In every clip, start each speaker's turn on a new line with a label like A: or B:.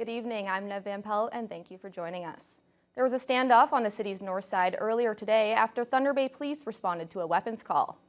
A: Good evening, I'm Nev Van Pelt, and thank you for joining us. There was a standoff on the city's north side earlier today after Thunder Bay police responded to a weapons call.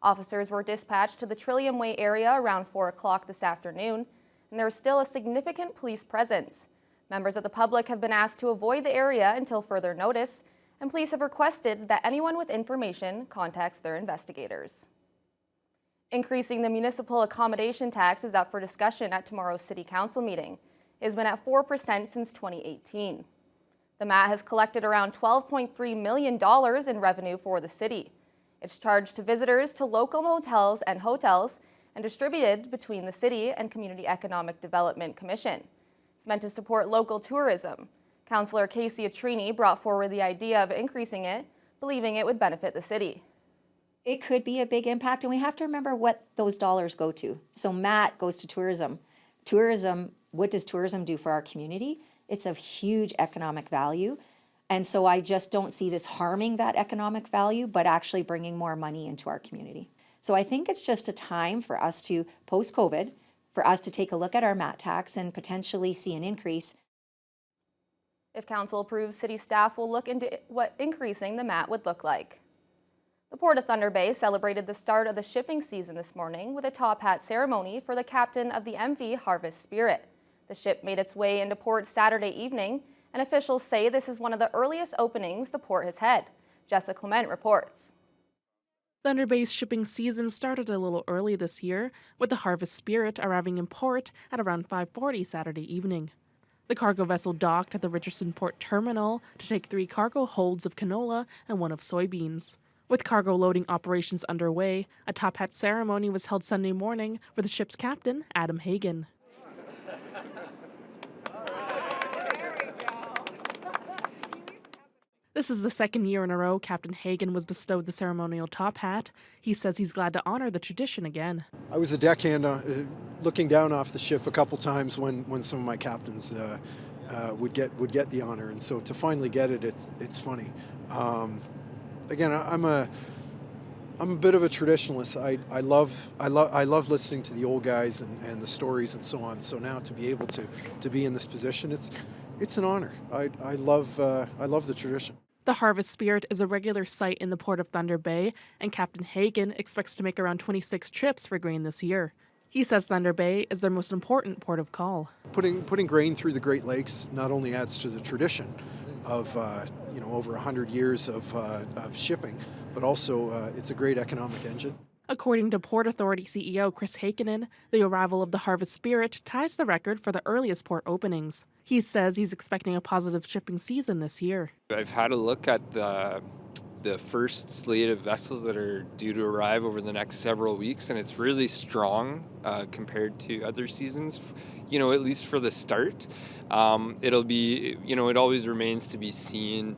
A: Officers were dispatched to the Trillium Way area around 4 o'clock this afternoon, and there is still a significant police presence. Members of the public have been asked to avoid the area until further notice, and police have requested that anyone with information contacts their investigators. Increasing the municipal accommodation tax is up for discussion at tomorrow's City Council meeting. It has been at 4% since 2018. The MAT has collected around $12.3 million in revenue for the city. It's charged to visitors to local motels and hotels and distributed between the City and Community Economic Development Commission. It's meant to support local tourism. Councillor Casey Atrini brought forward the idea of increasing it, believing it would benefit the city.
B: It could be a big impact, and we have to remember what those dollars go to. So MAT goes to tourism. What does tourism do for our community? It's of huge economic value. And so I just don't see this harming that economic value, but actually bringing more money into our community. So I think it's just a time for us to, post-COVID, for us to take a look at our MAT tax and potentially see an increase.
A: If council approves, city staff will look into what increasing the MAT would look like. The Port of Thunder Bay celebrated the start of the shipping season this morning with a top hat ceremony for the captain of the MV Harvest Spirit. The ship made its way into port Saturday evening, and officials say this is one of the earliest openings the port has had. Jessica Clement reports.
C: Thunder Bay's shipping season started a little early this year, with the Harvest Spirit arriving in port at around 5:40 Saturday evening. The cargo vessel docked at the Richardson Port Terminal to take 3 cargo holds of canola and 1 of soybeans. With cargo loading operations underway, a top hat ceremony was held Sunday morning with the ship's captain, Adam Hagen. This is the second year in a row Captain Hagen was bestowed the ceremonial top hat. He says he's glad to honor the tradition again.
D: I was a deckhand looking down off the ship a couple times when some of my captains would get the honor, and so to finally get it, it's funny. Again, I'm a bit of a traditionalist. I love listening to the old guys and the stories and so on. So now to be able to be in this position, it's an honor. I love the tradition.
C: The Harvest Spirit is a regular sight in the Port of Thunder Bay, and Captain Hagen expects to make around 26 trips for grain this year. He says Thunder Bay is their most important port of call.
D: Putting grain through the Great Lakes not only adds to the tradition of over 100 years of shipping, but also it's a great economic engine.
C: According to Port Authority CEO Chris Heikkinen, the arrival of the Harvest Spirit ties the record for the earliest port openings. He says he's expecting a positive shipping season this year.
E: I've had a look at the first slate of vessels that are due to arrive over the next several weeks, and it's really strong compared to other seasons, at least for the start. It'll be, it always remains to be seen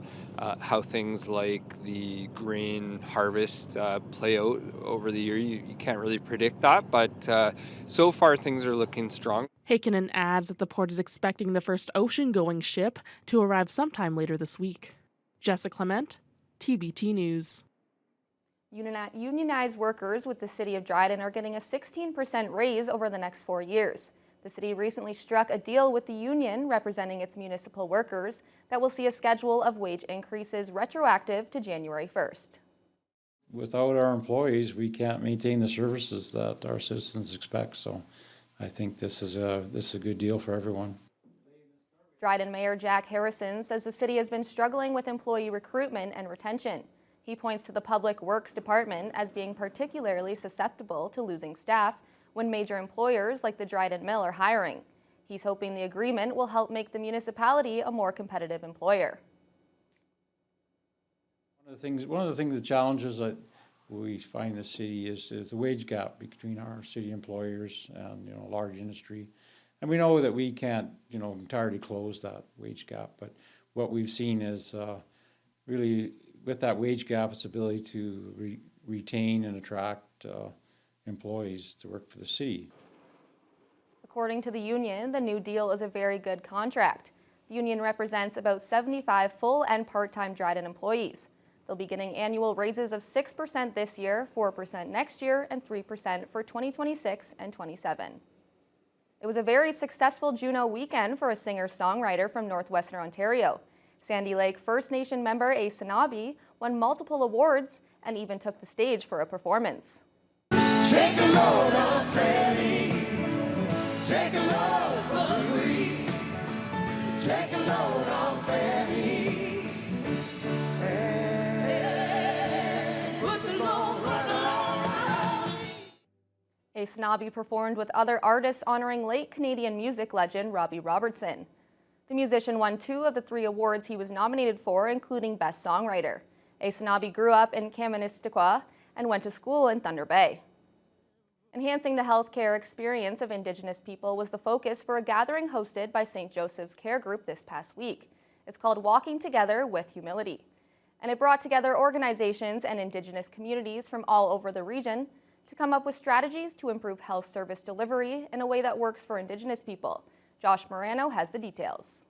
E: how things like the grain harvest play out over the year. You can't really predict that, but so far things are looking strong.
C: Heikkinen adds that the port is expecting the first ocean-going ship to arrive sometime later this week. Jessica Clement, TBT News.
A: Unionized workers with the City of Dryden are getting a 16% raise over the next 4 years. The city recently struck a deal with the union representing its municipal workers that will see a schedule of wage increases retroactive to January 1st.
F: Without our employees, we can't maintain the services that our citizens expect, so I think this is a good deal for everyone.
A: Dryden Mayor Jack Harrison says the city has been struggling with employee recruitment and retention. He points to the Public Works Department as being particularly susceptible to losing staff when major employers like the Dryden Mill are hiring. He's hoping the agreement will help make the municipality a more competitive employer.
F: One of the challenges that we find in the city is the wage gap between our city employers and large industry. And we know that we can't entirely close that wage gap, but what we've seen is really with that wage gap, its ability to retain and attract employees to work for the city.
A: According to the union, the new deal is a very good contract. The union represents about 75 full and part-time Dryden employees. They'll be getting annual raises of 6% this year, 4% next year, and 3% for 2026 and 27. It was a very successful Juno weekend for a singer-songwriter from northwestern Ontario. Sandy Lake First Nation member Asanabi won multiple awards and even took the stage for a performance.
G: Take a load off Freddie. Take a load for free. Take a load off Freddie. And put the load on me.
A: Asanabi performed with other artists honoring late Canadian music legend Robbie Robertson. The musician won 2 of the 3 awards he was nominated for, including Best Songwriter. Asanabi grew up in Kaministiquia and went to school in Thunder Bay. Enhancing the healthcare experience of Indigenous people was the focus for a gathering hosted by St. Joseph's Care Group this past week. It's called Walking Together with Humility, and it brought together organizations and Indigenous communities from all over the region to come up with strategies to improve health service delivery in a way that works for Indigenous people. Josh Morano has the details.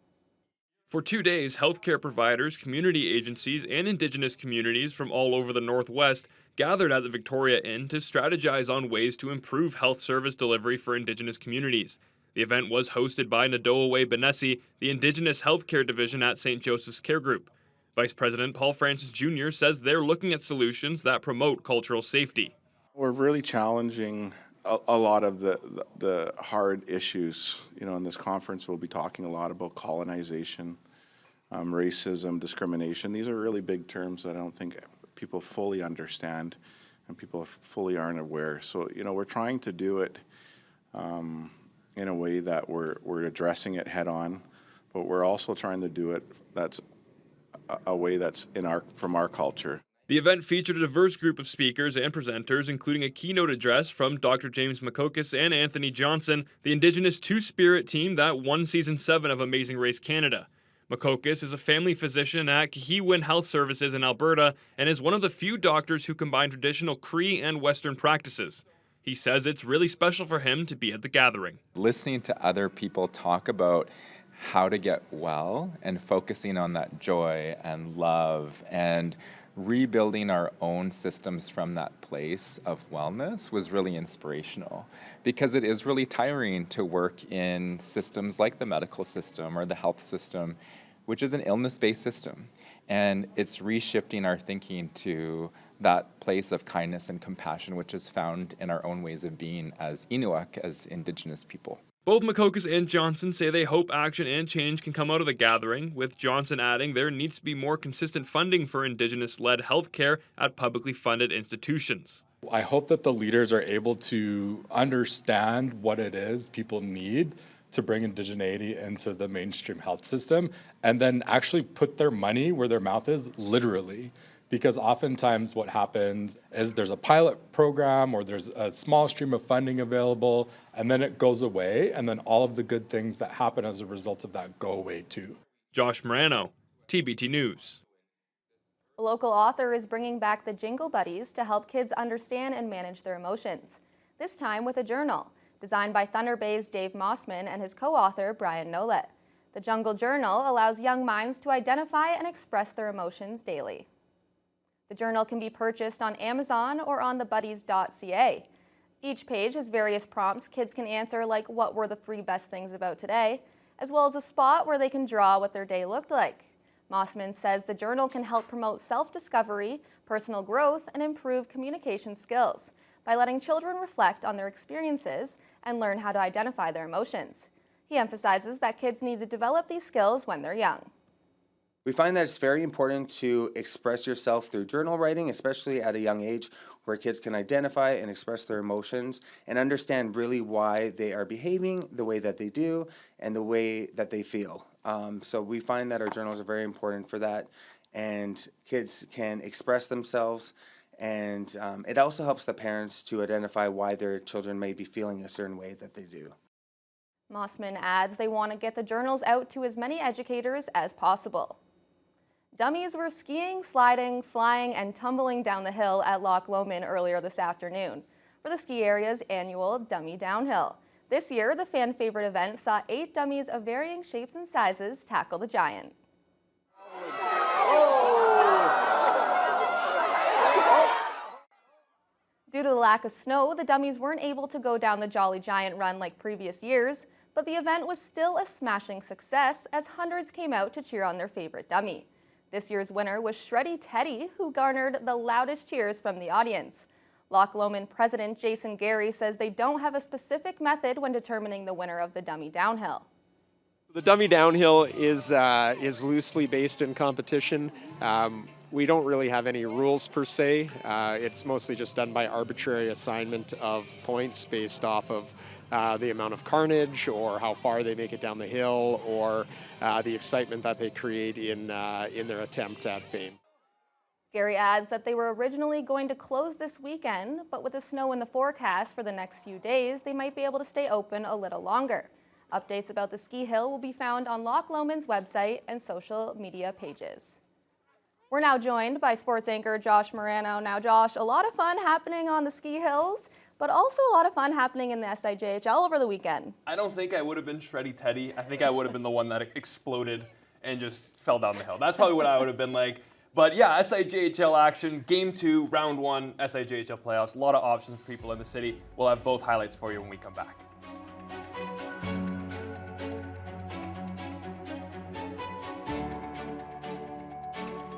H: For 2 days, healthcare providers, community agencies, and Indigenous communities from all over the Northwest gathered at the Victoria Inn to strategize on ways to improve health service delivery for Indigenous communities. The event was hosted by Juno Awards, the Indigenous Healthcare Division at St. Joseph's Care Group. Vice President Paul Francis Jr. says they're looking at solutions that promote cultural safety.
I: We're really challenging a lot of the hard issues. You know, in this conference we'll be talking a lot about colonization, racism, discrimination. These are really big terms that I don't think people fully understand and people fully aren't aware. So, you know, we're trying to do it in a way that we're addressing it head on, but we're also trying to do it that's a way that's from our culture.
H: The event featured a diverse group of speakers and presenters, including a keynote address from Dr. James Makokis and Anthony Johnson, the Indigenous Two-Spirit team that won Season 7 of Amazing Race Canada. Makokis is a family physician at Kihiwin Health Services in Alberta and is one of the few doctors who combine traditional Cree and Western practices. He says it's really special for him to be at the gathering.
J: Listening to other people talk about how to get well and focusing on that joy and love and rebuilding our own systems from that place of wellness was really inspirational, because it is really tiring to work in systems like the medical system or the health system, which is an illness-based system. And it's reshifting our thinking to that place of kindness and compassion, which is found in our own ways of being as Inuak, as Indigenous people.
H: Both Makokis and Johnson say they hope action and change can come out of the gathering, with Johnson adding there needs to be more consistent funding for Indigenous-led healthcare at publicly funded institutions.
K: I hope that the leaders are able to understand what it is people need to bring indigeneity into the mainstream health system, and then actually put their money where their mouth is, literally. Because oftentimes what happens is there's a pilot program or there's a small stream of funding available, and then it goes away, and then all of the good things that happen as a result of that go away too.
H: Josh Morano, TBT News.
A: A local author is bringing back the Jingle Buddies to help kids understand and manage their emotions, this time with a journal, designed by Thunder Bay's Dave Mossman and his co-author Brian Nolet. The Jungle Journal allows young minds to identify and express their emotions daily. The journal can be purchased on Amazon or on thebuddies.ca. Each page has various prompts kids can answer, like what were the 3 best things about today, as well as a spot where they can draw what their day looked like. Mossman says the journal can help promote self-discovery, personal growth, and improve communication skills by letting children reflect on their experiences and learn how to identify their emotions. He emphasizes that kids need to develop these skills when they're young.
L: We find that it's very important to express yourself through journal writing, especially at a young age, where kids can identify and express their emotions and understand really why they are behaving the way that they do and the way that they feel. So we find that our journals are very important for that, and kids can express themselves, and it also helps the parents to identify why their children may be feeling a certain way that they do.
A: Mossman adds they want to get the journals out to as many educators as possible. Dummies were skiing, sliding, flying, and tumbling down the hill at Loch Lomond earlier this afternoon for the ski area's annual Dummy Downhill. This year, the fan-favorite event saw 8 dummies of varying shapes and sizes tackle the giant. Due to the lack of snow, the dummies weren't able to go down the Jolly Giant run like previous years, but the event was still a smashing success as hundreds came out to cheer on their favorite dummy. This year's winner was Shreddy Teddy, who garnered the loudest cheers from the audience. Loch Lomond President Jason Gary says they don't have a specific method when determining the winner of the dummy downhill.
M: The dummy downhill is loosely based in competition. We don't really have any rules per se. It's mostly just done by arbitrary assignment of points based off of the amount of carnage or how far they make it down the hill or the excitement that they create in their attempt at fame.
A: Gary adds that they were originally going to close this weekend, but with the snow in the forecast for the next few days, they might be able to stay open a little longer. Updates about the ski hill will be found on Loch Lomond's website and social media pages. We're now joined by sports anchor Josh Morano. Now, Josh, a lot of fun happening on the ski hills, but also a lot of fun happening in the SIJHL over the weekend.
N: I don't think I would have been Shreddy Teddy. I think I would have been the one that exploded and just fell down the hill. That's probably what I would have been like. But yeah, SIJHL action, Game 2, Round 1, SIJHL playoffs. A lot of options for people in the city. We'll have both highlights for you when we come back.